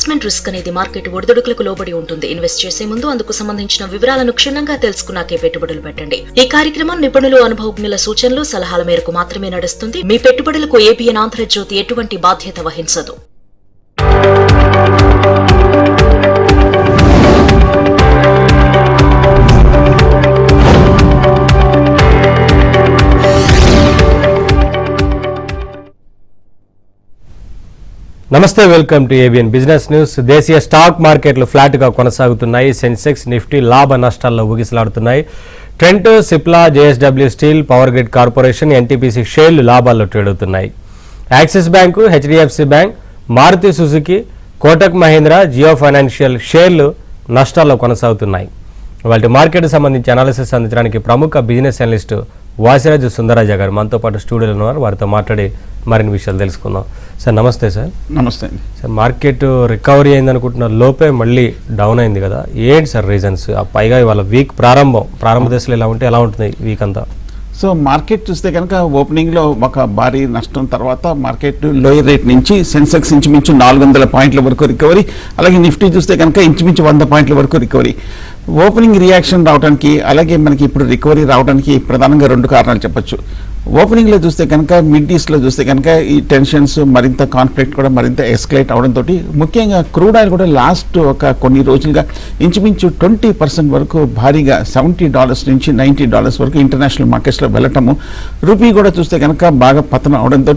Investment risk అనేది market ఒడిదుడుకులకు లోబడి ఉంటుంది. ఇన్వెస్ట్ చేసే ముందు అందుకు సంబంధించిన వివరాలను క్షుణ్ణంగా తెలుసుకున్నాకే పెట్టుబడులు పెట్టండి. ఈ కార్యక్రమం నిపుణులు, అనుభవజ్ఞుల సూచనలు, సలహాల మేరకు మాత్రమే నడుస్తుంది. మీ పెట్టుబడులకు ఏబిఎన్ ఆంధ్రజ్యోతి ఎటువంటి బాధ్యత వహించదు. నమస్తే, welcome to ABN business news. దేశీయ స్టాక్ మార్కెట్లు ఫ్లాట్గా కొనసాగుతున్నాయి. సెన్సెక్స్, నిఫ్టీ లాభ నష్టాల్లో ఊగిసలాడుతున్నాయి. Trent, Cipla, JSW steel, power grid corporation, NTPC షేర్లు లాభాల్లో ట్రేడ్ అవుతున్నాయి. Axis bank, HDFC bank, Maruti Suzuki, Kotak Mahindra, Jio financial షేర్లు నష్టాల్లో కొనసాగుతున్నాయి. వాటి మార్కెట్ సంబంధించి అనాలిసిస్ అందించడానికి ప్రముఖ బిజినెస్ అనలిస్ట్ వాసిరాజు సుందరరాజ గారు మనతో పాటు స్టూడియోలో ఉన్నారు. వారితో మాట్లాడి మరిన్ని విషయాలు తెలుసుకుందాం. సార్ నమస్తే. సార్ నమస్తే అండి. సార్, మార్కెట్ రికవరీ అయింది అనుకుంటున్న లోపే మళ్ళీ డౌన్ అయింది కదా, ఏంటి సార్ రీజన్స్? పైగా ఇవాళ వీక్ ప్రారంభ దశలో ఎలా ఉంటే ఎలా ఉంటుంది వీక్ అంతా? సో మార్కెట్ చూస్తే కనుక ఓపెనింగ్లో ఒక భారీ నష్టం తర్వాత మార్కెట్ లోయర్ రేట్ నుంచి సెన్సెక్స్ ఇంచుమించు 400 పాయింట్ల వరకు రికవరీ, అలాగే నిఫ్టీ చూస్తే కనుక ఇంచుమించు 100 పాయింట్ల వరకు రికవరీ. ఓపెనింగ్ రియాక్షన్ రావడానికి, అలాగే మనకి ఇప్పుడు రికవరీ రావడానికి ప్రధానంగా 2 కారణాలు చెప్పొచ్చు. ఓపెనింగ్లో చూస్తే కనుక, మిడ్ ఈస్ట్లో చూస్తే కనుక ఈ టెన్షన్స్ మరింత, కాన్ఫ్లిక్ట్ కూడా మరింత ఎస్కలేట్ అవడంతో ముఖ్యంగా క్రూడ్ ఆయిల్ కూడా లాస్ట్ ఒక కొన్ని రోజులుగా ఇంచుమించు 20% వరకు భారీగా $70 నుంచి $90 వరకు ఇంటర్నేషనల్ మార్కెట్స్లో వెళ్ళటము, రూపీ కూడా చూస్తే కనుక బాగా పతనం అవడంతో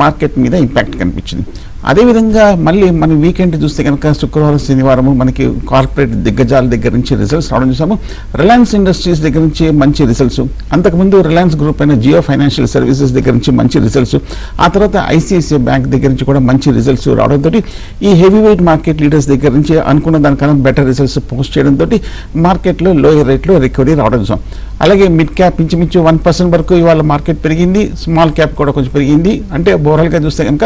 మార్కెట్ మీద ఇంపాక్ట్ కనిపించింది. అదేవిధంగా మళ్ళీ మన వీకెండ్ చూస్తే కనుక శుక్రవారం, శనివారం మనకి కార్పొరేట్ దిగ్గజాల దగ్గర నుంచి రిజల్ట్స్ రావడం చూసాము. రిలయన్స్ ఇండస్ట్రీస్ దగ్గర నుంచి మంచి రిజల్ట్స్, అంతకుముందు రిలయన్స్ గ్రూప్ అయిన జియో ఫైనాన్షియల్ సర్వీసెస్ దగ్గర నుంచి మంచి రిజల్ట్స్, ఆ తర్వాత ఐసిఐసిఐ బ్యాంక్ దగ్గర నుంచి కూడా మంచి రిజల్ట్స్ రావడంతో ఈ హెవీ వెయిట్ మార్కెట్ లీడర్స్ దగ్గర నుంచి అనుకున్న దానికన్నా బెటర్ రిజల్ట్స్ పోస్ట్ చేయడంతో మార్కెట్లో లోయర్ రేట్లో రికవరీ రావడం చూసాం. అలాగే మిడ్ క్యాప్ ఇంచుమించు 1% వరకు ఇవాళ మార్కెట్ పెరిగింది, స్మాల్ క్యాప్ కూడా కొంచెం పెరిగింది. అంటే ఓవరాల్గా చూస్తే కనుక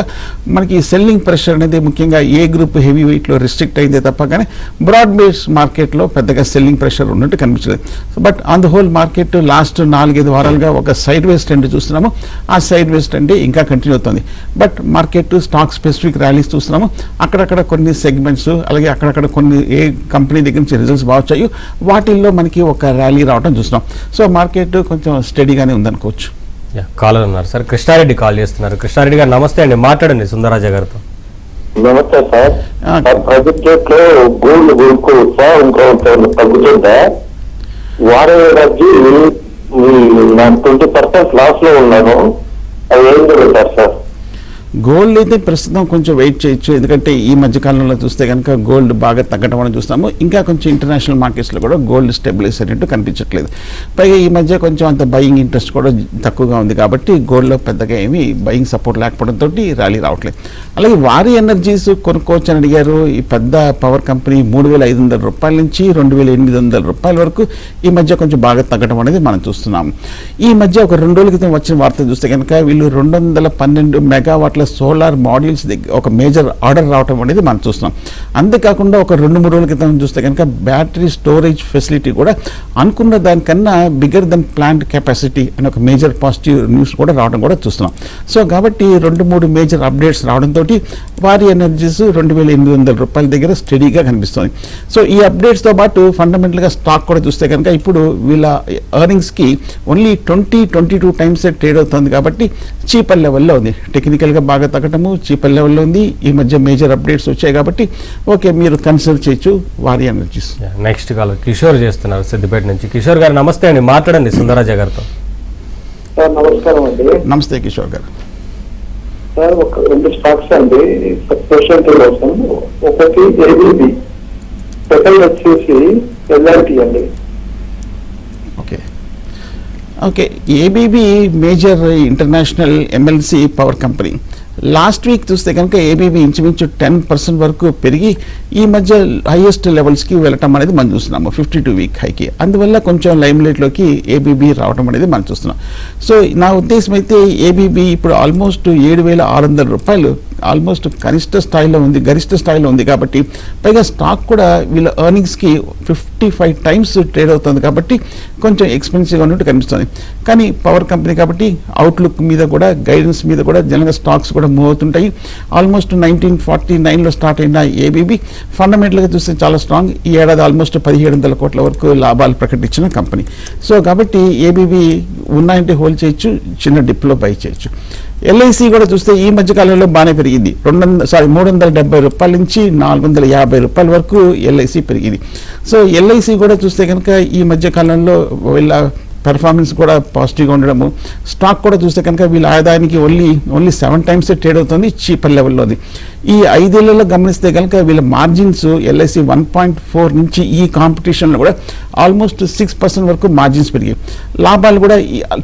మనకి సెల్లింగ్ ప్రెషర్ అనేది ముఖ్యంగా ఏ గ్రూప్ హెవీ వెయిట్లో రిస్ట్రిక్ట్ అయిందే తప్ప కానీ బ్రాడ్ బేస్ మార్కెట్లో పెద్దగా సెల్లింగ్ ప్రెషర్ ఉన్నట్టు కనిపించలేదు. But on the whole market last 4-5 వారాలుగా ఒక సైడ్ వేస్ ట్రెండ్ చూస్తున్నాము. ఆ సైడ్ వేస్ ట్రెండ్ ఇంకా కంటిన్యూ అవుతుంది. But market stock specific rallies చూస్తున్నాము. అక్కడక్కడ కొన్ని సెగ్మెంట్స్, అలాగే అక్కడక్కడ కొన్ని ఏ కంపెనీ దగ్గర నుంచి రిజల్ట్స్ బాగా వచ్చాయో వాటిల్లో మనకి ఒక ర్యాలీ రావడం చూస్తున్నాం. సో మార్కెట్ కొంచెం స్టడీగానే ఉందనుకోవచ్చు. కాలర్ ఉన్నారు సార్, కృష్ణారెడ్డి కాల్ చేస్తున్నారు. కృష్ణారెడ్డి గారు నమస్తే అండి, మాట్లాడండి సుందరరాజ గారితో. నమస్తే సార్. ప్రాజెక్ట్ లో గోల్డ్ కొనుక్కోవచ్చా, ఇంకా తగ్గుతుందా? వారం ఎనర్జీ నాకు 20% లాస్ లో ఉన్నాను, అది ఏం జరుగుతారు సార్? గోల్డ్ అయితే ప్రస్తుతం కొంచెం వెయిట్ చేయొచ్చు, ఎందుకంటే ఈ మధ్యకాలంలో చూస్తే కనుక గోల్డ్ బాగా తగ్గడం అని చూస్తాము. ఇంకా కొంచెం ఇంటర్నేషనల్ మార్కెట్స్లో కూడా గోల్డ్ స్టెబిలైజ్ అయినట్టు కనిపించట్లేదు. పైగా ఈ మధ్య కొంచెం అంత బయింగ్ ఇంట్రెస్ట్ కూడా తక్కువగా ఉంది కాబట్టి గోల్డ్లో పెద్దగా ఏమీ బయింగ్ సపోర్ట్ లేకపోవడంతో ర్యాలీ రావట్లేదు. అలాగే వారి ఎనర్జీస్ కొనుక్కోవచ్చు అని అడిగారు. ఈ పెద్ద పవర్ కంపెనీ $3,500 నుంచి $2,800 వరకు ఈ మధ్య కొంచెం బాగా తగ్గడం అనేది మనం చూస్తున్నాము. ఈ మధ్య ఒక 2 రోజుల క్రితం వచ్చిన వార్త చూస్తే కనుక వీళ్ళు 212 మెగావాట్ల సోలార్ మాడ్యూల్స్ దగ్గర ఒక మేజర్ ఆర్డర్ రావడం అనేది మనం చూస్తున్నాం. అంతేకాకుండా ఒక 2-3 రోజుల క్రితం చూస్తే కనుక బ్యాటరీ స్టోరేజ్ ఫెసిలిటీ కూడా అనుకున్న దానికన్నా బిగ్గర్ దెన్ ప్లాంట్ కెపాసిటీ అని ఒక మేజర్ పాజిటివ్ న్యూస్ కూడా రావడం కూడా చూస్తున్నాం. సో కాబట్టి 2-3 మేజర్ అప్డేట్స్ రావడంతో వారి ఎనర్జీస్ $2,800 దగ్గర స్టడీగా కనిపిస్తుంది. సో ఈ అప్డేట్స్తో పాటు ఫండమెంటల్గా స్టాక్ కూడా చూస్తే కనుక ఇప్పుడు వీళ్ళ ఎర్నింగ్స్కి ఓన్లీ 20-22 టైమ్స్ ట్రేడ్ అవుతుంది కాబట్టి చీపర్ లెవెల్లో ఉంది. టెక్నికల్గా బాగా తగ్గటము చీపర్ లెవెల్లో ఉంది. ఈ మధ్య మేజర్ అప్డేట్స్ వచ్చాయి కాబట్టి ఓకే, మీరు కన్సిడర్ చేయొచ్చు వారి ఎనర్జీస్. నెక్స్ట్ కాల్ కిషోర్ చేస్తున్నారు సిద్దిపేట నుంచి. కిషోర్ గారు నమస్తే అండి, మాట్లాడండి సుందరరాజ గారితో. సార్ నమస్కారం అండి. నమస్తే కిషోర్ గారు. సార్ ఒక 2 స్టాక్స్ అండి క్వశ్చన్ కోసం. ఒకటి ఏబీబీ, సెకండ్ వచ్చేసి ఎల్ఐటి అండి. Okay, ABB major international MLC power company. Last week చూస్తే కనుక ఏబీబీ ఇంచుమించు 10% వరకు పెరిగి ఈ మధ్య హైయెస్ట్ లెవెల్స్కి వెళ్ళటం అనేది మనం చూస్తున్నాము, 52 వీక్ హైకి. అందువల్ల కొంచెం లైమ్లైట్లోకి ఏబీబీ రావడం అనేది మనం చూస్తున్నాం. సో నా ఉద్దేశం అయితే ఏబీబీ ఇప్పుడు ఆల్మోస్ట్ $7,600 ఆల్మోస్ట్ కనిష్ట స్థాయిలో ఉంది, గరిష్ట స్థాయిలో ఉంది. కాబట్టి పైగా స్టాక్ కూడా వీళ్ళ ఎర్నింగ్స్కి 55 టైమ్స్ ట్రేడ్ అవుతుంది కాబట్టి కొంచెం ఎక్స్పెన్సివ్గా ఉన్నట్టు కనిపిస్తుంది. కానీ పవర్ కంపెనీ కాబట్టి అవుట్లుక్ మీద కూడా, గైడెన్స్ మీద కూడా జనరల్గా స్టాక్స్ కూడా మూవ్ అవుతుంటాయి. ఆల్మోస్ట్ 1949లో స్టార్ట్ అయిన ఏబీబీ ఫండమెంటల్గా చూస్తే చాలా స్ట్రాంగ్. ఈ ఏడాది ఆల్మోస్ట్ 1700 కోట్ల వరకు లాభాలు ప్రకటించిన కంపెనీ. సో కాబట్టి ఏబీబీ ఉన్నాయంటే హోల్డ్ చేయొచ్చు, చిన్న డిప్లో బై చేయొచ్చు. ఎల్ఐసి కూడా చూస్తే ఈ మధ్య కాలంలో బాగానే పెరిగింది. 370 రూపాయల నుంచి 450 రూపాయల వరకు ఎల్ఐసి పెరిగింది. సో ఎల్ఐసి కూడా చూస్తే కనుక ఈ మధ్య కాలంలో వీళ్ళ పెర్ఫార్మెన్స్ కూడా పాజిటివ్గా ఉండడము, స్టాక్ కూడా చూస్తే కనుక వీళ్ళ ఆదాయానికి ఓన్లీ 7 times ట్రేడ్ అవుతుంది, చీపర్ లెవెల్లోది. ఈ 5 ఏళ్లలో గమనిస్తే కనుక వీళ్ళ మార్జిన్స్ ఎల్ఐసి 1.4 నుంచి ఈ కాంపిటీషన్లో కూడా ఆల్మోస్ట్ 6% వరకు మార్జిన్స్ పెరిగాయి. లాభాలు కూడా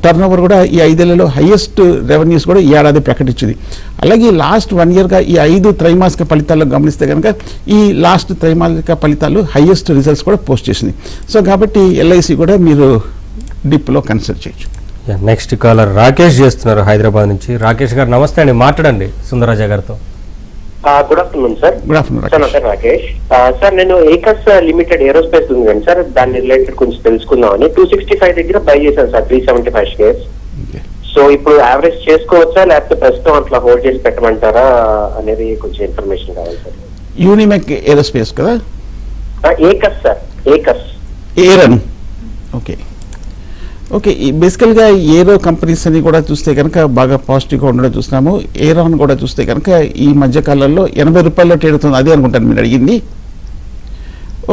టర్న్ ఓవర్ కూడా ఈ 5 ఏళ్లలో హైయెస్ట్ రెవెన్యూస్ కూడా ఈ ఏడాది ప్రకటించింది. అలాగే లాస్ట్ 1 yearగా ఈ 5 త్రైమాసిక ఫలితాల్లో గమనిస్తే కనుక ఈ లాస్ట్ త్రైమాసిక ఫలితాలు హైయెస్ట్ రిజల్ట్స్ కూడా పోస్ట్ చేసింది. సో కాబట్టి ఎల్ఐసి కూడా మీరు డిప్లో కన్సిడర్ చేయొచ్చు. నెక్స్ట్ కాలర్ రాకేష్ చేస్తున్నారు హైదరాబాద్ నుంచి. రాకేష్ గారు నమస్తే అండి, మాట్లాడండి సుందరరాజా గారితో. Good afternoon sir. Good afternoon sir నా పేరు రాకేష్. సార్ నేను ఏకస్ లిమిటెడ్ ఏరోస్పేస్ ఉంది కానీ సార్ దాని రిలేటెడ్ కొంచెం తెలుసుకుందామని 265 దగ్గర బై చేశాను సార్ 375 షేర్స్. సో ఇప్పుడు యావరేజ్ చేసుకోవచ్చా లేకపోతే ప్రస్తుతం అట్లా హోల్డ్ చేసి పెట్టమంటారా అనేది కొంచెం ఇన్ఫర్మేషన్ కావాలి సార్. యూనిమెక్ ఏరోస్పేస్ కదా? ఏకస్ సార్, ఏకస్ ఏరన్. ఓకే బేసికల్గా ఏరో కంపెనీస్ అని కూడా చూస్తే కనుక బాగా పాజిటివ్గా ఉండడం చూస్తున్నాము. ఏరాన్ కూడా చూస్తే కనుక ఈ మధ్య కాలంలో 80 రూపాయల్లో ట్రేడ్ అవుతుంది, అదే అనుకుంటాను మీరు అడిగింది.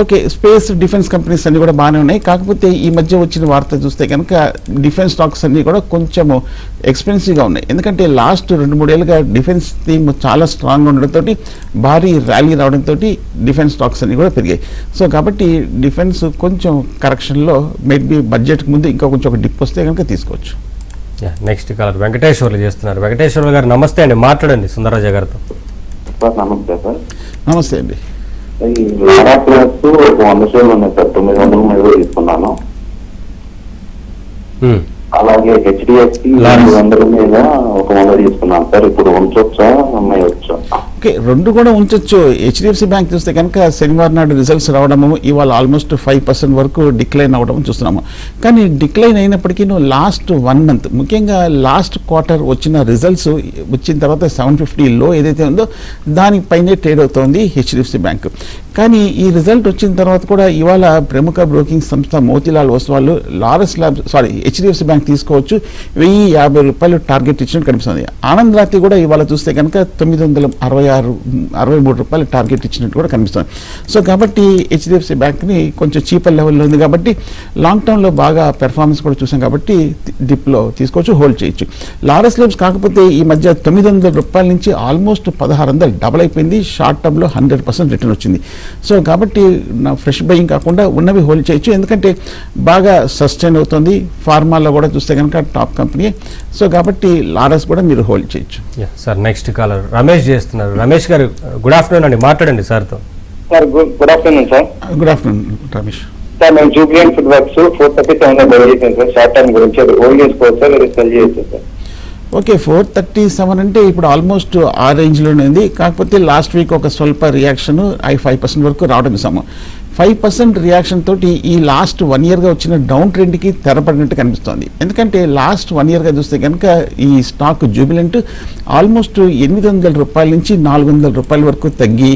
ఓకే స్పేస్ డిఫెన్స్ కంపెనీస్ అన్నీ కూడా బాగానే ఉన్నాయి. కాకపోతే ఈ మధ్య వచ్చిన వార్త చూస్తే కనుక డిఫెన్స్ స్టాక్స్ అన్నీ కూడా కొంచెము ఎక్స్పెన్సివ్గా ఉన్నాయి. ఎందుకంటే లాస్ట్ 2-3 ఏళ్ళుగా డిఫెన్స్ థీమ్ చాలా స్ట్రాంగ్గా ఉండడంతో భారీ ర్యాలీ రావడంతో డిఫెన్స్ స్టాక్స్ అన్నీ కూడా పెరిగాయి. సో కాబట్టి డిఫెన్స్ కొంచెం కరెక్షన్లో మేబీ బడ్జెట్కి ముందు ఇంకా కొంచెం ఒక డిప్ వస్తే కనుక తీసుకోవచ్చు. నెక్స్ట్ కాలర్ వెంకటేశ్వర్లు చేస్తున్నారు. వెంకటేశ్వర్లు గారు నమస్తే అండి, మాట్లాడండి సుందరరాజా గారితో. నమస్తే సార్. నమస్తే అండి. లారా ప్లస్ 100 షేర్లు ఉన్నాయి సార్, 900 మీద తీసుకున్నాను. అలాగే హెచ్డిఎఫ్సి 200 మీద 100 తీసుకున్నాను సార్. ఇప్పుడు ఉంచొచ్చా అమ్మాయొచ్చా? ఓకే రెండు కూడా ఉంచొచ్చు. హెచ్డిఎఫ్సి బ్యాంక్ చూస్తే కనుక శనివారం నాడు రిజల్ట్స్ రావడము, ఇవాళ ఆల్మోస్ట్ 5% వరకు డిక్లైన్ అవ్వడం చూస్తున్నాము. కానీ డిక్లైన్ అయినప్పటికీ లాస్ట్ 1 month ముఖ్యంగా లాస్ట్ క్వార్టర్ వచ్చిన రిజల్ట్స్ వచ్చిన తర్వాత 750 లో ఏదైతే ఉందో దానిపైనే ట్రేడ్ అవుతోంది హెచ్డిఎఫ్సి బ్యాంక్. కానీ ఈ రిజల్ట్ వచ్చిన తర్వాత కూడా ఇవాళ ప్రముఖ బ్రోకింగ్ సంస్థ మోతీలాల్ ఓస్వాల్ హెచ్డిఎఫ్సి బ్యాంక్ తీసుకోవచ్చు 1050 రూపాయలు టార్గెట్ ఇచ్చినట్టు కనిపిస్తుంది. ఆనంద్ రాతి కూడా ఇవాళ చూస్తే కనుక 963 రూపాయలు టార్గెట్ ఇచ్చినట్టు కూడా కనిపిస్తుంది. సో కాబట్టి హెచ్డిఎఫ్సి బ్యాంక్ని కొంచెం చీపర్ లెవెల్లో ఉంది కాబట్టి లాంగ్ టర్మ్లో బాగా పెర్ఫార్మెన్స్ కూడా చూసాం కాబట్టి డిప్లో తీసుకోవచ్చు, హోల్డ్ చేయొచ్చు. లారస్ ల్యాబ్స్ కాకపోతే ఈ మధ్య 900 రూపాయల నుంచి ఆల్మోస్ట్ 1600 డబల్ అయిపోయింది. షార్ట్ టర్మ్లో 100% రిటర్న్ వచ్చింది. సో కాబట్టి నా ఫ్రెష్ బయింగ్ కాకుండా ఉన్నవి హోల్డ్ చేయొచ్చు, ఎందుకంటే బాగా సస్టైన్ అవుతుంది. ఫార్మాలో కూడా చూస్తే కనుక టాప్ కంపెనీ. సో కాబట్టి లారస్ కూడా మీరు హోల్డ్ చేయొచ్చు. సార్ నెక్స్ట్ కాలర్ రమేష్ చేస్తున్నారు. రమేష్ గారు గుడ్ ఆఫ్టర్నూన్ అండి, మాట్లాడండి సార్తో. Sir good afternoon sir. Good afternoon Ramesh. Sir మేము జూబ్లియన్ ఫుడ్ వర్క్స్ 437 బై చేసాను సార్. షార్ట్ టర్మ్ గురించి అది హోల్డ్ చేసుకోవచ్చు సార్, అది సెల్ చేయొచ్చు సార్. ఓకే 437 అంటే ఇప్పుడు ఆల్మోస్ట్ ఆ రేంజ్లోనే ఉంది. కాకపోతే లాస్ట్ వీక్ ఒక స్వల్ప రియాక్షన్ 5% వరకు రావడం చూసాము. 5% రియాక్షన్ తోటి ఈ లాస్ట్ 1 yearగా వచ్చిన డౌన్ ట్రెండ్కి తెరపడినట్టు కనిపిస్తోంది. ఎందుకంటే లాస్ట్ 1 yearగా చూస్తే కనుక ఈ స్టాక్ జూబిలెంట్ ఆల్మోస్ట్ 800 రూపాయల నుంచి 400 రూపాయల వరకు తగ్గి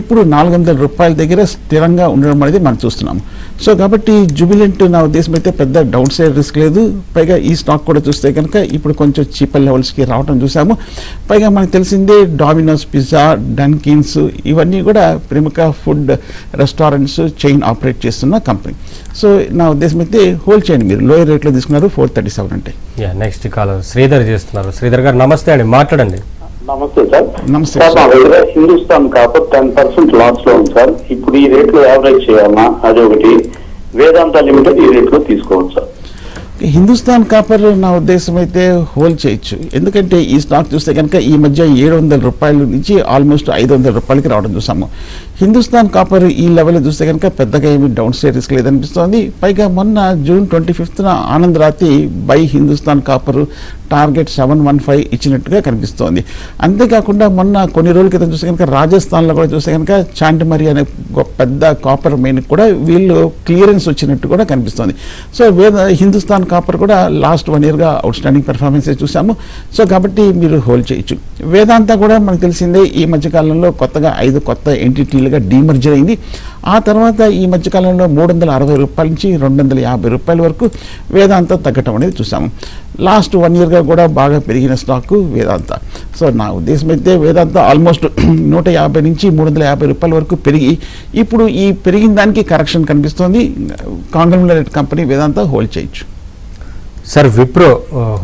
ఇప్పుడు 400 రూపాయల దగ్గర స్థిరంగా ఉండడం అనేది మనం చూస్తున్నాము. సో కాబట్టి జూబిలెంట్ నా ఉద్దేశం అయితే పెద్ద డౌన్ సైడ్ రిస్క్ లేదు. పైగా ఈ స్టాక్ కూడా చూస్తే కనుక ఇప్పుడు కొంచెం చీపర్ లెవెల్స్కి రావడం చూసాము. పైగా మనకు తెలిసిందే డామినోస్ పిజ్జా, డన్కిన్స్ ఇవన్నీ కూడా ప్రముఖ ఫుడ్ రెస్టారెంట్స్ చైన్ ఆపరేట్ చేస్తున్న కంపెనీ. సో నా ఉద్దేశం అయితే హోల్డ్ చేయండి, మీరు లోయర్ రేట్లో తీసుకున్నారు 437 అంటే. నెక్స్ట్ కాలర్ శ్రీధర్ చేస్తున్నారు. శ్రీధర్ గారు నమస్తే అండి, మాట్లాడండి. నమస్తే సార్. నమస్తే సార్ మా దగ్గర హిందుస్థాన్ కాపర్ 10% లాస్ లో ఉంది సార్. ఇప్పుడు ఈ రేట్లో యావరేజ్ చేయాలన్నా అది ఒకటి, వేదాంత లిమిటెడ్ ఈ రేట్లో తీసుకోవచ్చు సార్. హిందుస్థాన్ కాపర్ నా ఉద్దేశం అయితే హోల్డ్ చేయొచ్చు, ఎందుకంటే ఈ స్టాక్ చూస్తే కనుక ఈ మధ్య 700 రూపాయల నుంచి ఆల్మోస్ట్ 500 రూపాయలకి రావడం చూసాము. హిందుస్థాన్ కాపర్ ఈ లెవెల్ చూస్తే కనుక పెద్దగా ఏమి డౌన్ సైడ్ రిస్క్ లేదనిపిస్తోంది. పైగా మొన్న జూన్ 25న ఆనంద్ రాతి బై హిందుస్థాన్ కాపర్ టార్గెట్ 715 ఇచ్చినట్టుగా కనిపిస్తోంది. అంతేకాకుండా మొన్న కొన్ని రోజుల క్రితం చూస్తే కనుక రాజస్థాన్లో కూడా చూస్తే కనుక చాంటమరి అనే పెద్ద కాపర్ మెయిన్ కూడా వీళ్ళు క్లియరెన్స్ వచ్చినట్టు కూడా కనిపిస్తోంది. సో హిందుస్థాన్ కాపర్ కూడా లాస్ట్ 1 yearగా అవుట్ స్టాండింగ్ పెర్ఫార్మెన్స్ చూసాము. సో కాబట్టి మీరు హోల్డ్ చేయొచ్చు. వేదాంత కూడా మనకు తెలిసిందే ఈ మధ్యకాలంలో కొత్తగా 5 కొత్త ఎంటిటీలుగా డీమర్జర్ అయింది. ఆ తర్వాత ఈ మధ్యకాలంలో 360 రూపాయల నుంచి 250 రూపాయల వరకు వేదాంత తగ్గటం అనేది చూసాము. లాస్ట్ 1 yearగా కూడా బాగా పెరిగిన స్టాక్ వేదాంత. సో నా ఉద్దేశం అయితే వేదాంత ఆల్మోస్ట్ 150 నుంచి 350 రూపాయల వరకు పెరిగి ఇప్పుడు ఈ పెరిగిన దానికి కరెక్షన్ కనిపిస్తోంది. కాంగ్లోమరేట్ కంపెనీ వేదాంత హోల్డ్ చేయొచ్చు. సార్ విప్రో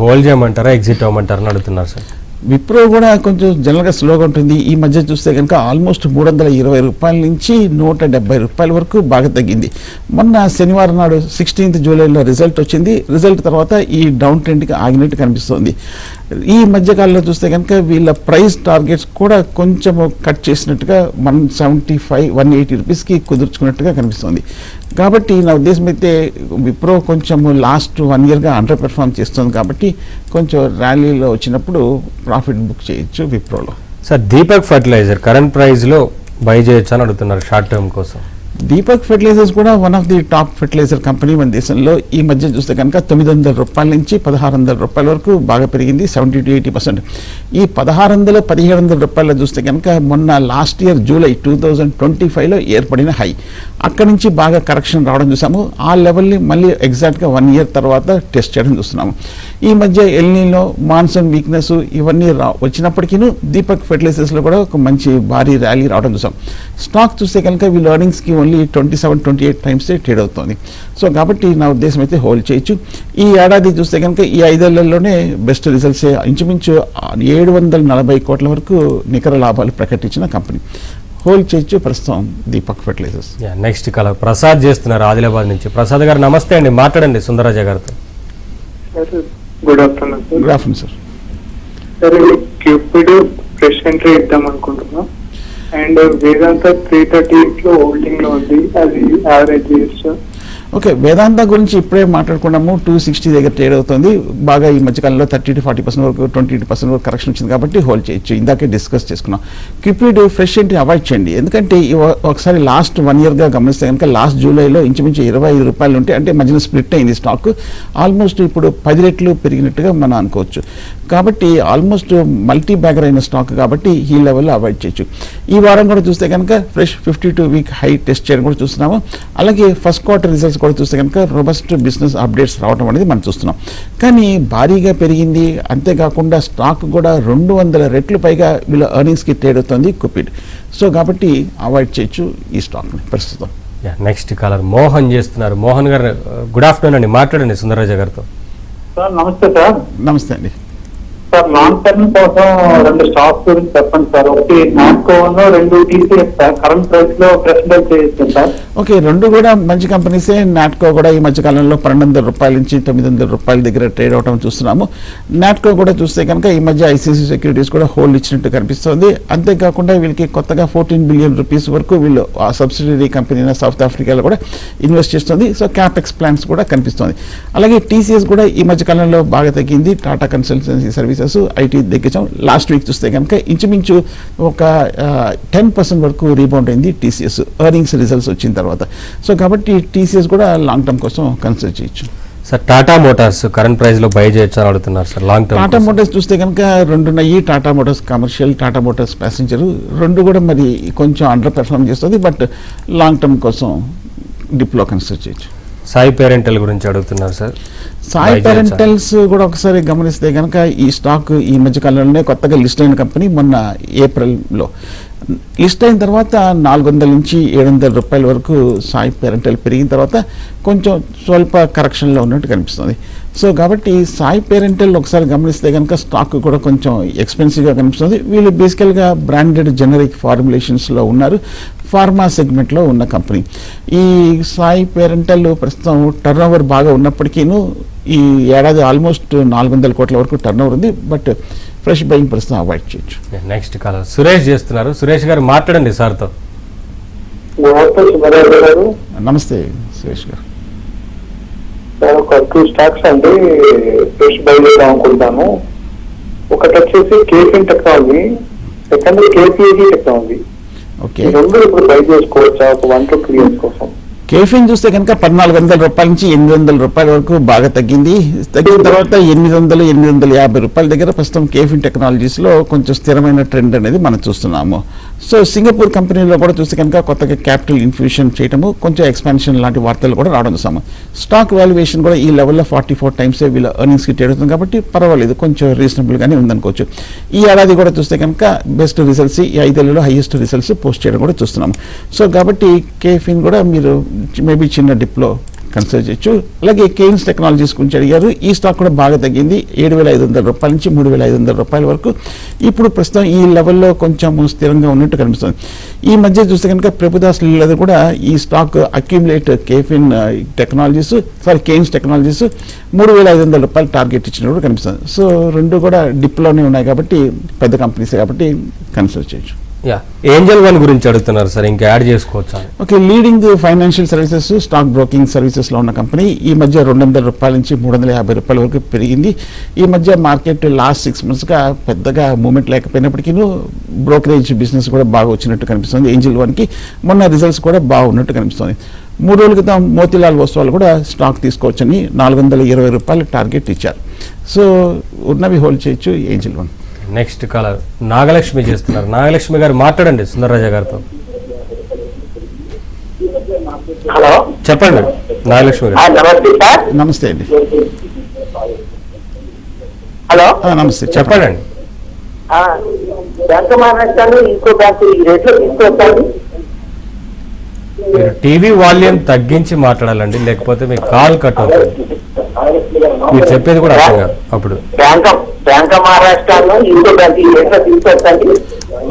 హోల్డ్ చేయమంటారా ఎగ్జిట్ అవ్వమంటారా అని అడుగుతున్నారు సార్. విప్రో కూడా కొంచెం జనరల్గా స్లోగా ఉంటుంది. ఈ మధ్య చూస్తే కనుక ఆల్మోస్ట్ 320 రూపాయల నుంచి 170 రూపాయల వరకు బాగా తగ్గింది. మొన్న శనివారం నాడు 16th జూలైలో రిజల్ట్ వచ్చింది. రిజల్ట్ తర్వాత ఈ డౌన్ ట్రెండ్కి ఆగినట్టు కనిపిస్తుంది. ఈ మధ్యకాలంలో చూస్తే కనుక వీళ్ళ ప్రైస్ టార్గెట్స్ కూడా కొంచెం కట్ చేసినట్టుగా 175-180 రూపీస్కి కుదుర్చుకున్నట్టుగా కనిపిస్తుంది. కాబట్టి నా ఉద్దేశం అయితే విప్రో కొంచెం లాస్ట్ 1 yearగా అండర్ పెర్ఫార్మ్ చేస్తుంది. కాబట్టి కొంచెం ర్యాలీలో వచ్చినప్పుడు ప్రాఫిట్ బుక్ చేయొచ్చు విప్రోలో. సార్ దీపక్ ఫర్టిలైజర్ కరెంట్ ప్రైస్లో బై చేయొచ్చు అని అడుగుతున్నారు షార్ట్ టర్మ్ కోసం. దీపక్ ఫెర్టిలైజర్స్ కూడా one of the top fertiliser company మన దేశంలో. ఈ మధ్య చూస్తే కనుక 900 రూపాయల నుంచి 1600 రూపాయల వరకు బాగా పెరిగింది, 70-80%. ఈ 1600-1700 రూపాయల చూస్తే కనుక మొన్న లాస్ట్ ఇయర్ జూలై 2025లో ఏర్పడిన హై. అక్కడి నుంచి బాగా కరెక్షన్ రావడం చూసాము. ఆ లెవెల్ని మళ్ళీ ఎగ్జాక్ట్గా 1 year తర్వాత టెస్ట్ చేయడం చూస్తున్నాము. ఈ మధ్య ఎల్నీలో మాన్సూన్ వీక్నెస్ ఇవన్నీ వచ్చినప్పటికీ దీపక్ ఫెర్టిలైజర్స్లో కూడా ఒక మంచి భారీ ర్యాలీ రావడం చూసాం. స్టాక్ చూస్తే కనుక వీళ్ళ ఎర్నింగ్స్కి ఓన్లీ 27-28 టైమ్స్ ట్రేడ్ అవుతుంది. సో కాబట్టి నా ఉద్దేశం అయితే హోల్డ్ చేయొచ్చు. ఈ ఏడాది చూస్తే కనుక ఈ 5 ఏళ్లలోనే బెస్ట్ రిజల్ట్స్ ఇంచుమించు 740 కోట్ల వరకు నికర లాభాలు ప్రకటించిన కంపెనీ. హోల్డ్ చేయొచ్చు ప్రస్తుతం Deepak fertilisers. Next caller Prasad చేస్తున్నారు ఆదిలాబాద్ నుంచి. ప్రసాద్ గారు నమస్తే అండి, మాట్లాడండి సుందరరాజ గారితో. Good afternoon sir. Good afternoon sir. Sir Cupid fresh entry ఇద్దాం అనుకుంటున్నాం. అండ్ వేదాంత 330 లో హోల్డింగ్ లో ఉంది, అది యావరేజ్ చేయొచ్చు. ఓకే, వేదాంత గురించి ఇప్పుడే మాట్లాడుకున్నాము. 260 దగ్గర ట్రేడ్ అవుతుంది. బాగా ఈ మధ్యకాలంలో 30-40% వరకు 20% వరకు కరెక్షన్ వచ్చింది కాబట్టి హోల్డ్ చేయొచ్చు. ఇందాకే డిస్కస్ చేసుకున్నాం. క్యూపిడ్ ఫ్రెష్ ఎంట్రీ అవాయిడ్ చేయండి. ఎందుకంటే ఒకసారి లాస్ట్ 1 yearగా గమనిస్తే కనుక లాస్ట్ జూలైలో ఇంచుమించు 25 రూపాయలు ఉంటే అంటే మధ్యన స్ప్లిట్ అయింది స్టాక్. ఆల్మోస్ట్ ఇప్పుడు 10 రెట్లు పెరిగినట్టుగా మనం అనుకోవచ్చు. కాబట్టి ఆల్మోస్ట్ మల్టీ బ్యాగర్ అయిన స్టాక్ కాబట్టి ఈ లెవెల్లో అవాయిడ్ చేయొచ్చు. ఈ వారం కూడా చూస్తే కనుక ఫ్రెష్ 52-week హై టెస్ట్ చేయడం కూడా చూస్తున్నాము. అలాగే ఫస్ట్ క్వార్టర్ రిజల్ట్స్ కూడా చూస్తే కనుక రోబస్ట్ బిజినెస్ అప్డేట్స్ రావడం అనేది మనం చూస్తున్నాం. కానీ భారీగా పెరిగింది. అంతేకాకుండా స్టాక్ కూడా 200 రెట్లు పైగా వీళ్ళ ఎర్నింగ్స్కి ట్రేడ్ అవుతుంది క్యూపిడ్. సో కాబట్టి అవాయిడ్ చేయొచ్చు ఈ స్టాక్ని ప్రస్తుతం. నెక్స్ట్ కాలర్ మోహన్ చేస్తున్నారు. మోహన్ గారు గుడ్ ఆఫ్టర్నూన్ అండి, మాట్లాడండి సుందరరాజ గారితో. సార్ నమస్తే సార్. నమస్తే అండి. సార్ లాంగ్ టర్మ్ కోసం 2 స్టాక్స్ గురించి చెప్పండి సార్. ఒకటి Natco, 2 TCS sir. Current price లో ప్రెసిడెంట్ చేయొచ్చు సార్. ఓకే, 2 కూడా మంచి కంపెనీసే. నాట్కో కూడా ఈ మధ్యకాలంలో 1200 రూపాయల నుంచి 900 రూపాయల దగ్గర ట్రేడ్ అవడం చూస్తున్నాము. నాట్కో కూడా చూస్తే కనుక ఈ మధ్య ఐసీసీ సెక్యూరిటీస్ కూడా హోల్డ్ ఇచ్చినట్టు కనిపిస్తుంది. అంతేకాకుండా వీళ్ళకి కొత్తగా 14 బిలియన్ రూపీస్ వరకు వీళ్ళు ఆ సబ్సిడరీ కంపెనీ సౌత్ ఆఫ్రికాలో కూడా ఇన్వెస్ట్ చేస్తుంది. సో క్యాపెక్స్ ప్లాన్స్ కూడా కనిపిస్తుంది. అలాగే టీసీఎస్ కూడా ఈ మధ్యకాలంలో బాగా తగ్గింది. టాటా కన్సల్టెన్సీ సర్వీసెస్ ఐటీ దగ్గర లాస్ట్ వీక్ చూస్తే కనుక ఇంచుమించు ఒక 10% వరకు రీబౌండ్ అయింది టీసీఎస్ ఎర్నింగ్స్ రిజల్ట్స్ వచ్చిన తర్వాత. సో కాబట్టి టీసీఎస్ కూడా లాంగ్ టర్మ్ కోసం కన్సిడర్ చేయొచ్చు. Sir Tata Motors current price లో బై చేయొచ్చు అని అడుగుతున్నారు sir long term. Tata Motors చూస్తే కనుక 2 ఉన్నాయి. Tata Motors commercial, Tata Motors passenger. 2 కూడా మరి కొంచెం అండర్ పెర్ఫార్మ్ చేస్తుంది. బట్ లాంగ్ టర్మ్ కోసం డిప్లో కన్సిడర్ చేయొచ్చు. సాయి పేరెంటల్ గురించి అడుగుతున్నారు సార్. సాయి పేరెంటల్స్ కూడా ఒకసారి గమనిస్తే కనుక ఈ స్టాక్ ఈ మధ్యకాలంలోనే కొత్తగా లిస్ట్ అయిన కంపెనీ. మొన్న ఏప్రిల్లో లిస్ట్ అయిన తర్వాత 400 నుంచి 700 రూపాయల వరకు సాయి పేరెంటల్ పెరిగిన తర్వాత కొంచెం స్వల్ప కరెక్షన్లో ఉన్నట్టు కనిపిస్తుంది. సో కాబట్టి సాయి పేరెంటల్ ఒకసారి గమనిస్తే కనుక స్టాక్ కూడా కొంచెం ఎక్స్పెన్సివ్గా కనిపిస్తుంది. వీళ్ళు బేసికల్గా బ్రాండెడ్ జెనరిక్ ఫార్ములేషన్స్లో ఉన్నారు, ఫార్మా సెగ్మెంట్లో ఉన్న కంపెనీ. ఈ సాయి పేరెంటల్ ప్రస్తుతం టర్న్ ఓవర్ బాగా ఉన్నప్పటికీను ఈ ఏడాది ఆల్మోస్ట్ 400 కోట్ల వరకు టర్న్ ఓవర్ ఉంది. బట్ ఫ్రెష్ బయింగ్ ప్రస్తుతం అవాయిడ్ చేయొచ్చు. నెక్స్ట్ కాలర్ సురేష్ చేస్తున్నారు. సురేష్ గారు మాట్లాడండి సార్తో. సుబ్బారావు గారు. నమస్తే సురేష్ గారు. సార్ ఒక 2 స్టాక్స్ అండి ఫ్రెష్ బై చేద్దాం అనుకుంటాను. ఒకటి వచ్చేసి కేఫిన్ టెక్నాలజీ, సెకండ్ కేపీఏజీ టెక్నాలజీ. ఓకే, రెండు ఇప్పుడు బై చేసుకోవచ్చా ఒక 1 to 2 years కోసం? కేఫిన్ చూస్తే కనుక 1400 రూపాయల నుంచి 800 రూపాయల వరకు బాగా తగ్గింది. తగ్గిన తర్వాత 800-850 రూపాయల దగ్గర ప్రస్తుతం కేఫిన్ టెక్నాలజీస్ లో కొంచెం స్థిరమైన ట్రెండ్ అనేది మనం చూస్తున్నాము. సో సింగపూర్ కంపెనీలో కూడా చూస్తే కనుక కొత్తగా క్యాపిటల్ ఇన్ఫ్యూషన్ చేయడము, కొంచెం ఎక్స్పాన్షన్ లాంటి వార్తలు కూడా రావడం చూస్తాము. స్టాక్ వాల్యుయేషన్ కూడా ఈ లెవెల్లో 44 times వీళ్ళ ఎర్నింగ్స్ కి చేరుతుంది కాబట్టి పర్వాలేదు, కొంచెం రీజనబుల్ గానే ఉందనుకోవచ్చు. ఈ ఏడాది కూడా చూస్తే కనుక బెస్ట్ రిజల్ట్స్, ఈ 5 ఏళ్లలో హైయెస్ట్ రిజల్ట్స్ పోస్ట్ చేయడం కూడా చూస్తున్నాము. సో కాబట్టి కేఫిన్ కూడా మీరు మేబీ చిన్న డిప్లో కన్సిడర్ చేయొచ్చు. అలాగే కేయిన్స్ టెక్నాలజీస్ గురించి అడిగారు. ఈ స్టాక్ కూడా బాగా తగ్గింది, 7,500 రూపాయల నుంచి 3,500 రూపాయల వరకు. ఇప్పుడు ప్రస్తుతం ఈ లెవెల్లో కొంచెం స్థిరంగా ఉన్నట్టు కనిపిస్తుంది. ఈ మధ్య చూస్తే కనుక ప్రభుదాస్ లీలది కూడా ఈ stock accumulate KFin technologies Kaynes technologies 3,500 రూపాయలు టార్గెట్ ఇచ్చినట్టు కూడా కనిపిస్తుంది. సో రెండు కూడా డిప్లోనే ఉన్నాయి కాబట్టి పెద్ద కంపెనీస్ కాబట్టి కన్సిడర్ చేయొచ్చు. ఏంజల్ వన్ గురించి అడుగుతున్నారు సార్, ఇంకా యాడ్ చేసుకోవచ్చా? Okay, leading financial services, stock broking services లో ఉన్న కంపెనీ. ఈ మధ్య 200 రూపాయల నుంచి 350 రూపాయల వరకు పెరిగింది. ఈ మధ్య మార్కెట్ లాస్ట్ 6 months గా పెద్దగా మూవ్మెంట్ లేకపోయినప్పటికీ బ్రోకరేజ్ బిజినెస్ కూడా బాగా వచ్చినట్టు కనిపిస్తుంది. ఏంజల్ వన్ కి మొన్న రిజల్ట్స్ కూడా బాగున్నట్టు కనిపిస్తుంది. 3 రోజుల క్రితం మోతీలాల్ ఓస్వాల్ కూడా స్టాక్ తీసుకోవచ్చని 420 రూపాయలు టార్గెట్ ఇచ్చారు. సో ఉన్నవి హోల్డ్ చేయొచ్చు Angel One. Next caller Nagalakshmi చేస్తున్నారు. నాగలక్ష్మి గారు మాట్లాడండి సుందరరాజా గారితో. హలో, చెప్పండి నాగలక్ష్మి గారు. నమస్తే సార్. నమస్తే అండి. హలో, నమస్తే, చెప్పండి అండి. బ్యాంక్ మహారాష్ట్రలో ఇంకో బ్యాంకు ఈ రేట్లో తీసుకోవచ్చండి? మీరు టీవీ వాల్యూమ్ తగ్గించి మాట్లాడాలండి, లేకపోతే మీ కాల్ కట్ అవుతుంది. మీరు చెప్పేది కూడా అర్థం కాదు అప్పుడు. బ్యాంక్ మహారాష్ట్రలో ఇంకో బ్యాంక్ ఈ రేట్లో తీసుకోవచ్చండి?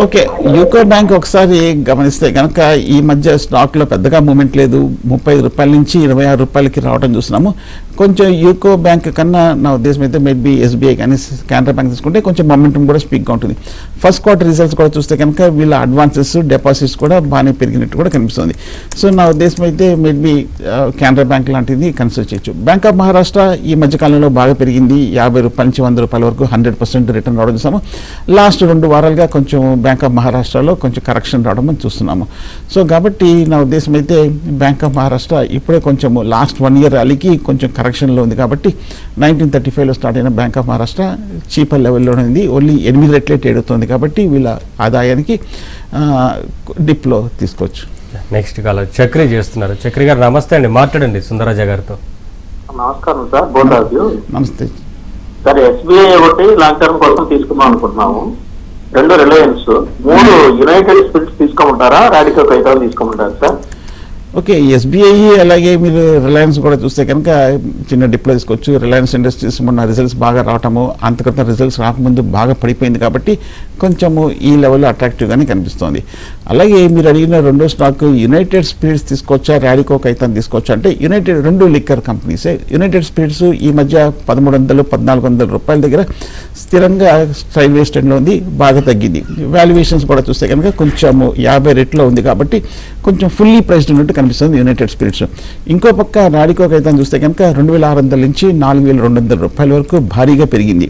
ఓకే, యూకో బ్యాంక్ ఒకసారి గమనిస్తే కనుక ఈ మధ్య స్టాక్ లో పెద్దగా మూమెంట్ లేదు. 35 రూపాయల నుంచి 26 రూపాయలకి రావడం చూస్తున్నాము. కొంచెం యూకో బ్యాంక్ కన్నా నా ఉద్దేశం అయితే మేబీ ఎస్బీఐ కానీ కెనరా బ్యాంక్ తీసుకుంటే కొంచెం మొమెంటం కూడా స్పీక్గా ఉంటుంది. ఫస్ట్ క్వార్టర్ రిజల్ట్స్ కూడా చూస్తే కనుక వీళ్ళ అడ్వాన్సెస్, డిపాజిట్స్ కూడా బాగానే పెరిగినట్టు కూడా కనిపిస్తుంది. సో నా ఉద్దేశం అయితే మేబీ కెనరా బ్యాంక్ లాంటిది కన్సిడర్ చేయొచ్చు. బ్యాంక్ ఆఫ్ మహారాష్ట్ర ఈ మధ్య కాలంలో బాగా పెరిగింది. 50 రూపాయల నుంచి 100 రూపాయల వరకు 100% రిటర్న్ రావడం చూసాము. లాస్ట్ 2 వారాలుగా కొంచెం బ్యాంక్ ఆఫ్ మహారాష్ట్రలో కొంచెం కరెక్షన్ రావడం మనం చూస్తున్నాము. సో కాబట్టి నా ఉద్దేశం అయితే బ్యాంక్ ఆఫ్ మహారాష్ట్ర ఇప్పుడే కొంచెం లాస్ట్ 1 year ర్యాలీకి కొంచెం కరెక్షన్లో ఉంది కాబట్టి 1935లో స్టార్ట్ అయిన బ్యాంక్ ఆఫ్ మహారాష్ట్ర చీపర్ లెవెల్లోనే ఉంది. ఓన్లీ 8 రెట్లే ట్రేడ్ అవుతుంది కాబట్టి వీళ్ళ ఆదాయానికి డిప్లో తీసుకోవచ్చు. నెక్స్ట్ కాలర్ చక్రి చేస్తున్నారు. చక్రి గారు నమస్తే అండి, మాట్లాడండి సుందరరాజా గారితో. నమస్కారం సార్, బోత్ ఆఫ్ యూ. నమస్తే సార్, ఎస్బీఐ ఒకటి లాంగ్ టర్మ్ కోసం తీసుకుందాం అనుకుంటున్నాము. 2 రిలయన్స్, 3 యునైటెడ్ స్పిరిట్స్ తీసుకోమంటారా, రాడికో ఖైతాన్ తీసుకోమంటారా సార్? ఓకే, ఎస్బీఐ అలాగే మీరు రిలయన్స్ కూడా చూస్తే కనుక చిన్న డిప్లో తీసుకోవచ్చు. రిలయన్స్ ఇండస్ట్రీస్ మొన్న రిజల్ట్స్ బాగా రావటము, అంతకంత రిజల్ట్స్ రాకముందు బాగా పడిపోయింది కాబట్టి కొంచెము ఈ లెవెల్లో అట్రాక్టివ్గానే కనిపిస్తోంది. అలాగే మీరు అడిగిన రెండో స్టాక్ యునైటెడ్ స్పిరిట్స్ తీసుకోవచ్చా, రాడికో ఖైతాన్ తీసుకోవచ్చా అంటే యునైటెడ్ 2 లిక్కర్ కంపెనీసే. యునైటెడ్ స్పిరిట్స్ ఈ మధ్య 1300-1400 రూపాయల దగ్గర స్థిరంగా సైడ్ వేస్ ట్రెండ్లో ఉంది, బాగా తగ్గింది. వాల్యుయేషన్స్ కూడా చూస్తే కనుక కొంచెం 50 రెట్లో ఉంది కాబట్టి కొంచెం ఫుల్లీ ప్రైస్డ్ ఉన్నట్టు కనిపిస్తుంది యునైటెడ్ స్పిరిట్స్. ఇంకో పక్క రాడికో ఖైతాన్ చూస్తే కనుక 2,600 నుంచి 4,200 రూపాయల వరకు భారీగా పెరిగింది.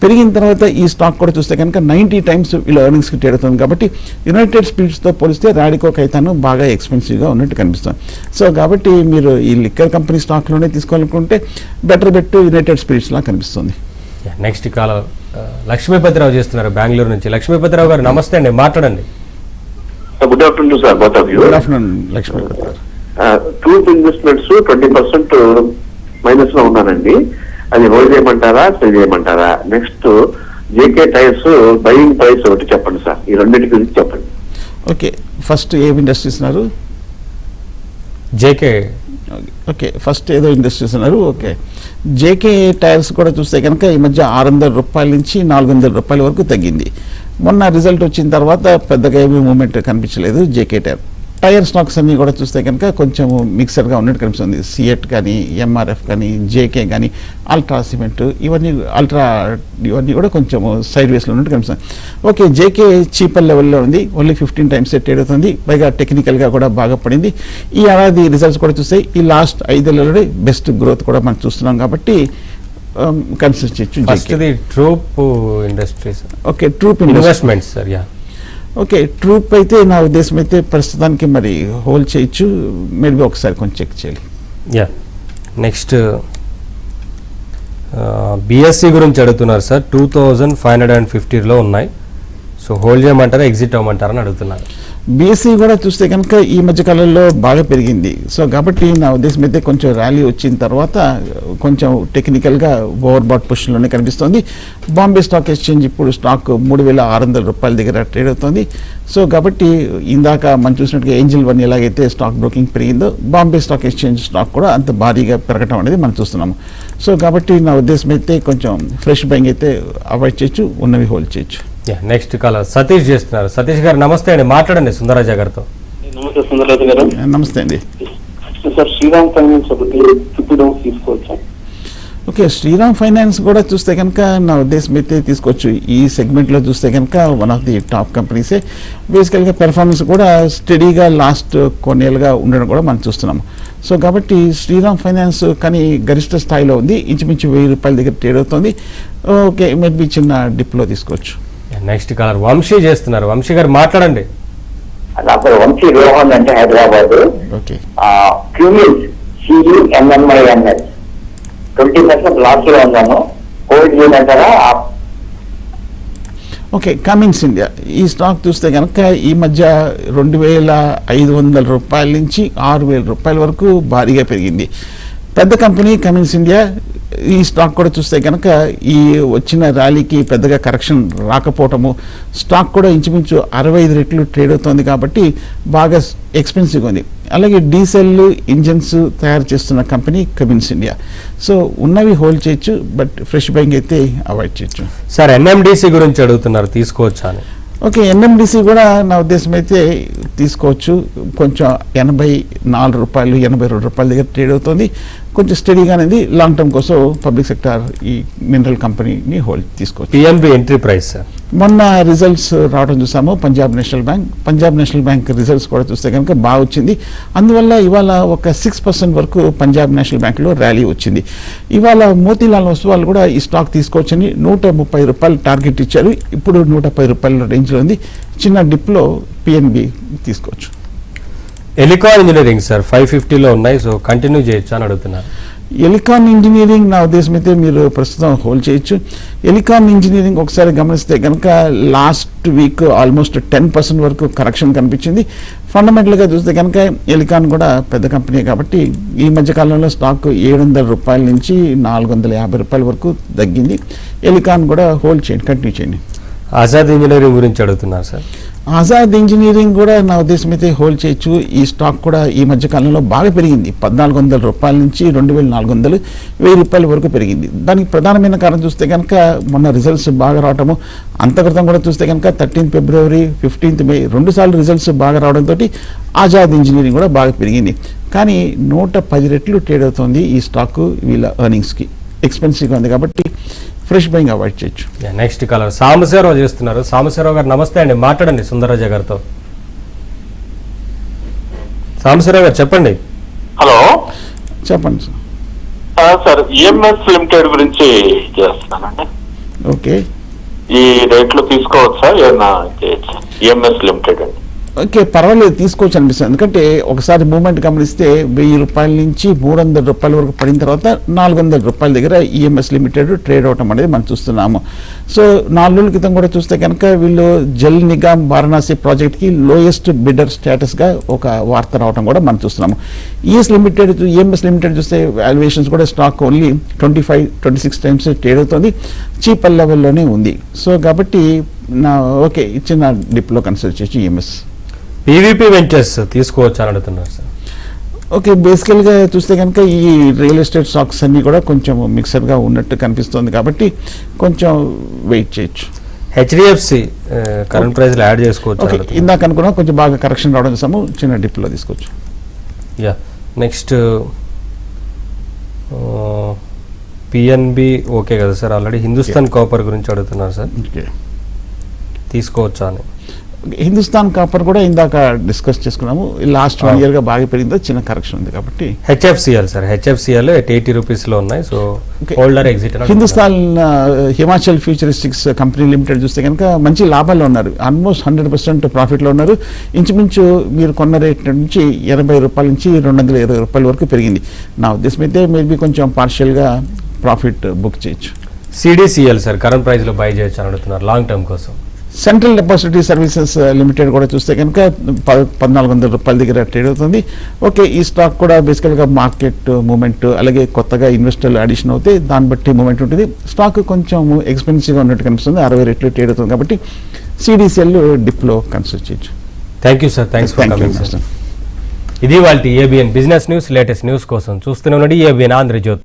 పెరిగిన తర్వాత ఈ స్టాక్ కూడా చూస్తే కనుక 90 times వీళ్ళ ఎర్నింగ్స్కి ట్రేడ్ అవుతుంది కాబట్టి యునైటెడ్ స్పిరిట్స్తో పోలిస్తే రాడికో ఖైతాన్ బాగా ఎక్స్పెన్సివ్గా ఉన్నట్టు కనిపిస్తుంది. సో కాబట్టి మీరు ఈ లిక్కర్ కంపెనీ స్టాక్లోనే తీసుకోవాలనుకుంటే బెటర్ బెట్ యునైటెడ్ స్పిరిట్స్ లా కనిపిస్తుంది. నెక్స్ట్ కాలర్ లక్ష్మీపతిరావు చేస్తున్నారు బెంగళూరు నుంచి. లక్ష్మీపతిరావు గారు నమస్తే అండి, మాట్లాడండి. Good afternoon sir, both of you. Good afternoon Lakshmipathi గారు. ట్రూత్ ఇన్వెస్ట్మెంట్స్ 20% మైనస్ లో ఉన్నానండి. అది హోల్డ్ చేయమంటారా, సెల్ చేయమంటారా? Next JK tyres buying price ఒకటి చెప్పండి సార్, ఈ రెండింటి గురించి చెప్పండి. ఓకే, ఫస్ట్ ఏం ఇండస్ట్రీస్ ఉన్నారు? జేకే. ఓకే, ఫస్ట్ ఏదో ఇండస్ట్రీస్ ఉన్నారు. ఓకే, జేకే టైర్స్ కూడా చూస్తే కనుక ఈ మధ్య 600 రూపాయల నుంచి 400 రూపాయల వరకు తగ్గింది. మొన్న రిజల్ట్ వచ్చిన తర్వాత పెద్దగా ఏమీ మూమెంట్ కనిపించలేదు జేకే టైర్. టైర్ స్టాక్స్ అన్ని కూడా చూస్తే కనుక కొంచెం మిక్సర్గా ఉన్నట్టు కనిపిస్తుంది. సిఎట్ కానీ, ఎంఆర్ఎఫ్ కానీ, జేకే కానీ, అల్ట్రా సిమెంట్ ఇవన్నీ కూడా కొంచెం సైడ్ వేస్లో ఉన్నట్టు కనిపిస్తుంది. ఓకే, జేకే చీపర్ లెవెల్లో ఉంది, ఓన్లీ 15 టైమ్స్ ట్రేడ్ అవుతుంది, పైగా టెక్నికల్గా కూడా బాగా పడింది. ఈ ఏడాది రిజల్ట్స్ కూడా చూస్తే ఈ లాస్ట్ 5 ఏళ్లలో బెస్ట్ గ్రోత్ కూడా మనం చూస్తున్నాం కాబట్టి కన్సిడర్ చేయొచ్చు. ట్రూప్ ఇండస్ట్రీస్. ఓకే, ట్రూప్ ఇన్వెస్ట్మెంట్స్ సార్. యా, ఓకే, ట్రూప్ అయితే నా ఉద్దేశం అయితే ప్రస్తుతానికి మరి హోల్డ్ చేయొచ్చు, మేబీ ఒకసారి కొంచెం చెక్ చేయాలి. యా, నెక్స్ట్ బిఎస్సి గురించి అడుగుతున్నారు సార్. 2550లో ఉన్నాయి, సో హోల్డ్ చేయమంటారా, ఎగ్జిట్ అవ్వమంటారా అని అడుగుతున్నారు. బీఎస్సీ కూడా చూస్తే కనుక ఈ మధ్యకాలంలో బాగా పెరిగింది. సో కాబట్టి నా ఉద్దేశం అయితే కొంచెం ర్యాలీ వచ్చిన తర్వాత కొంచెం టెక్నికల్గా ఓవర్ బాట్ పొజిషన్లోనే కనిపిస్తుంది. బాంబే స్టాక్ ఎక్స్చేంజ్ ఇప్పుడు స్టాక్ 3600 రూపాయల దగ్గర ట్రేడ్ అవుతుంది. సో కాబట్టి ఇందాక మనం చూసినట్టుగా ఏంజిల్ వన్ ఎలాగైతే స్టాక్ బ్రోకింగ్ పెరిగిందో, బాంబే స్టాక్ ఎక్స్చేంజ్ స్టాక్ కూడా అంత భారీగా పెరగటం అనేది మనం చూస్తున్నాము. సో కాబట్టి నా ఉద్దేశం అయితే కొంచెం ఫ్రెష్ బయింగ్ అయితే అవాయిడ్ చేయొచ్చు, ఉన్నవి హోల్డ్ చేయొచ్చు. నెక్స్ట్ కాలర్ సతీష్ చేస్తున్నారు. సతీష్ గారు నమస్తే అండి, మాట్లాడండి సుందరరాజ గారితో. నమస్తే సుందరరాజు గారు. నమస్తే అండి. సార్, శ్రీరామ్ ఫైనాన్స్ ఒకటి తీసుకోవచ్చా? ఓకే, శ్రీరామ్ ఫైనాన్స్ కూడా చూస్తే కనుక నా ఉద్దేశం అయితే తీసుకోవచ్చు. ఈ సెగ్మెంట్లో చూస్తే కనుక వన్ ఆఫ్ ది టాప్ కంపెనీసే. బేసికల్గా పెర్ఫార్మెన్స్ కూడా స్టడీగా లాస్ట్ కొన్నేళ్ళుగా ఉండడం కూడా మనం చూస్తున్నాము. సో కాబట్టి శ్రీరామ్ ఫైనాన్స్ కానీ గరిష్ట స్థాయిలో ఉంది, ఇంచుమించు 1000 రూపాయల దగ్గర ట్రేడ్ అవుతుంది. ఓకే, మేబీ చిన్న డిప్లో తీసుకోవచ్చు. నెక్స్ట్ కాలర్ వంశీ చేస్తున్నారు. వంశీ గారు మాట్లాడండి. నా పేరు వంశీ రోహన్ అంటే హైదరాబాద్. ఓకే, క్యూమిల్ CUMMINS 20% లాస్ లో ఉన్నాను, హోల్డ్ చేయమంటారా? ఓకే, కమిన్స్ ఇండియా ఈ స్టాక్ చూస్తే కనుక ఈ మధ్య 2500 రూపాయల నుంచి 6000 రూపాయల వరకు భారీగా పెరిగింది. పెద్ద కంపెనీ కమిన్స్ ఇండియా. ఈ స్టాక్ కూడా చూస్తే కనుక ఈ వచ్చిన ర్యాలీకి పెద్దగా కరెక్షన్ రాకపోవటము, స్టాక్ కూడా ఇంచుమించు 65 రెట్లు ట్రేడ్ అవుతుంది కాబట్టి బాగా ఎక్స్పెన్సివ్గా ఉంది. అలాగే డీసెల్ ఇంజన్స్ తయారు చేస్తున్న కంపెనీ కమిన్స్ ఇండియా. సో ఉన్నవి హోల్డ్ చేయొచ్చు, బట్ ఫ్రెష్ బయింగ్ అయితే అవాయిడ్ చేయొచ్చు. సార్, NMDC గురించి అడుగుతున్నారు, తీసుకోవచ్చా అని. ఓకే, NMDC కూడా నా ఉద్దేశం అయితే తీసుకోవచ్చు. కొంచెం 84 రూపాయలు 82 రూపాయల దగ్గర ట్రేడ్ అవుతుంది, కొంచెం స్టడీగానే ఉంది. లాంగ్ టర్మ్ కోసం పబ్లిక్ సెక్టార్ ఈ మినరల్ కంపెనీని హోల్డ్ తీసుకోవచ్చు. PNB entry price sir. మొన్న రిజల్ట్స్ రావడం చూసాము. పంజాబ్ నేషనల్ బ్యాంక్ రిజల్ట్స్ కూడా చూస్తే కనుక బాగా వచ్చింది. అందువల్ల ఇవాళ ఒక 6% వరకు పంజాబ్ నేషనల్ బ్యాంక్లో ర్యాలీ వచ్చింది. ఇవాళ మోతీలాల్ ఒస్వాల్ కూడా ఈ స్టాక్ తీసుకోవచ్చని 130 రూపాయలు టార్గెట్ ఇచ్చారు. ఇప్పుడు 110 రూపాయల రేంజ్లో ఉంది. చిన్న డిప్లో PNB తీసుకోవచ్చు. ఎలికాన్ ఇంజనీరింగ్ సార్ 550లో ఉన్నాయి, సో కంటిన్యూ చేయొచ్చు అని అడుగుతున్నారు. ఎలికాన్ ఇంజనీరింగ్ నా ఉద్దేశం అయితే మీరు ప్రస్తుతం హోల్డ్ చేయొచ్చు. ఎలికాన్ ఇంజనీరింగ్ ఒకసారి గమనిస్తే కనుక లాస్ట్ వీక్ ఆల్మోస్ట్ 10% వరకు కరెక్షన్ కనిపించింది. ఫండమెంటల్గా చూస్తే కనుక ఎలికాన్ కూడా పెద్ద కంపెనీ కాబట్టి ఈ మధ్యకాలంలో స్టాక్ 700 రూపాయల నుంచి 450 రూపాయల వరకు తగ్గింది. ఎలికాన్ కూడా హోల్డ్ చేయండి, కంటిన్యూ చేయండి. ఆజాద్ ఇంజనీరింగ్ గురించి అడుగుతున్నారు సార్. ఆజాద్ ఇంజనీరింగ్ కూడా నా ఉద్దేశం అయితే హోల్డ్ చేయొచ్చు. ఈ స్టాక్ కూడా ఈ మధ్య కాలంలో బాగా పెరిగింది. 1400 రూపాయల నుంచి 2400 1000 రూపాయల వరకు పెరిగింది. దానికి ప్రధానమైన కారణం చూస్తే కనుక మొన్న రిజల్ట్స్ బాగా రావటము, అంతక్రితం కూడా చూస్తే కనుక 13 ఫిబ్రవరి 15 మే 2 సార్లు రిజల్ట్స్ బాగా రావడంతో ఆజాద్ ఇంజనీరింగ్ కూడా బాగా పెరిగింది. కానీ 110 రెట్లు ట్రేడ్ అవుతుంది ఈ స్టాక్. వీళ్ళ ఎర్నింగ్స్కి ఎక్స్పెన్సివ్గా ఉంది కాబట్టి ఫ్రెష్ బయింగ్ అవాయిడ్ చేయొచ్చు. నెక్స్ట్ కాలర్ సాంబశివరావు చేస్తున్నారు. సాంబశివరావు గారు నమస్తే అండి, మాట్లాడండి సుందరరాజ గారితో. సాంబశివరావు గారు చెప్పండి. హలో, చెప్పండి సార్. EMS లిమిటెడ్ గురించి చేస్తున్నానండి. ఓకే, ఈ రేట్లు తీసుకోవచ్చా, ఏమన్నా చేయొచ్చా? EMS లిమిటెడ్ అండి. ఓకే, పర్వాలేదు, తీసుకోవచ్చు అనిపిస్తుంది. ఎందుకంటే ఒకసారి మూవ్మెంట్ గమనిస్తే 1000 రూపాయల నుంచి 300 రూపాయల వరకు పడిన తర్వాత 400 రూపాయల దగ్గర EMS లిమిటెడ్ ట్రేడ్ అవటం అనేది మనం చూస్తున్నాము. సో 4 రోజుల క్రితం కూడా చూస్తే కనుక వీళ్ళు జల్ నిగమ్ వారణాసి ప్రాజెక్ట్కి లోయెస్ట్ బిడ్డర్ స్టేటస్గా ఒక వార్త రావడం కూడా మనం చూస్తున్నాము. EMS లిమిటెడ్ చూస్తే వాల్యుయేషన్స్ కూడా స్టాక్ ఓన్లీ 25-26 టైమ్స్ ట్రేడ్ అవుతుంది, చీపర్ లెవెల్లోనే ఉంది. సో కాబట్టి ఓకే, చిన్న డిప్లో కన్సిడర్ చేయొచ్చు EMS. PVP వెంచర్స్ తీసుకోవచ్చు అని అడుగుతున్నారు సార్. ఓకే, బేసికల్గా చూస్తే కనుక ఈ రియల్ ఎస్టేట్ స్టాక్స్ అన్నీ కూడా కొంచెం మిక్సర్గా ఉన్నట్టు కనిపిస్తుంది కాబట్టి కొంచెం వెయిట్ చేయొచ్చు. హెచ్డిఎఫ్సి కరెంట్ ప్రైస్ లో యాడ్ చేసుకోవచ్చు ఓకే, అడుగుతున్నారు. ఇందాక అనుకున్నా కొంచెం బాగా కరెక్షన్ రావడం చూసాము, చిన్న డిప్లో తీసుకోవచ్చు. యా నెక్స్ట్ పిఎన్బి ఓకే కదా సార్, ఆల్రెడీ హిందుస్థాన్ కాపర్ గురించి అడుగుతున్నారు సార్, ఓకే, తీసుకోవచ్చా అని. హిందుస్థాన్ కాపర్ కూడా ఇందాక డిస్కస్ చేసుకున్నాము, లాస్ట్ 1 year గా బాగా పెరిగిందో, చిన్న కరెక్షన్ ఉంది కాబట్టి. హెచ్ఎఫ్సిఎల్ సార్, హెచ్ఎఫ్సిఎల్ ₹80 లో ఉన్నాయి, so Okay. Holder exit. Hindustan Himachal futuristics company limited చూస్తే కనుక మంచి లాభాల్లో ఉన్నారు, ఆల్మోస్ట్ 100% ప్రాఫిట్లో ఉన్నారు. ఇంచుమించు మీరు కొన్న రేట్ నుంచి ₹80 నుంచి ₹220 వరకు పెరిగింది. నా ఉద్దేశం అయితే మేబీ కొంచెం పార్షియల్గా ప్రాఫిట్ బుక్ చేయొచ్చు. సిడిసిఎల్ సార్, కరెంట్ ప్రైస్ లో బై చేయొచ్చు అని అడుగుతున్నారు లాంగ్ టర్మ్ కోసం. సెంట్రల్ డిపాజిటరీ సర్వీసెస్ లిమిటెడ్ కూడా చూస్తే కనుక ₹1,400 దగ్గర ట్రేడ్ అవుతుంది. ఓకే, ఈ స్టాక్ కూడా బేసికల్గా మార్కెట్ మూమెంట్ అలాగే కొత్తగా ఇన్వెస్టర్లు అడిషన్ అవుతే దాన్ని బట్టి మూమెంట్ ఉంటుంది. స్టాక్ కొంచెం ఎక్స్పెన్సివ్గా ఉన్నట్టు కనిపిస్తుంది, 60 రెట్లు ట్రేడ్ అవుతుంది కాబట్టి సిడిసిఎల్ డిప్లో కన్సిడర్ చేయొచ్చు. Thank you sir, thanks for coming sir. ఇది వాళ్ళ ABN business news, latest news కోసం చూస్తూనే ఉండండి ఏబిఎన్ ఆంధ్రజ్యోతి.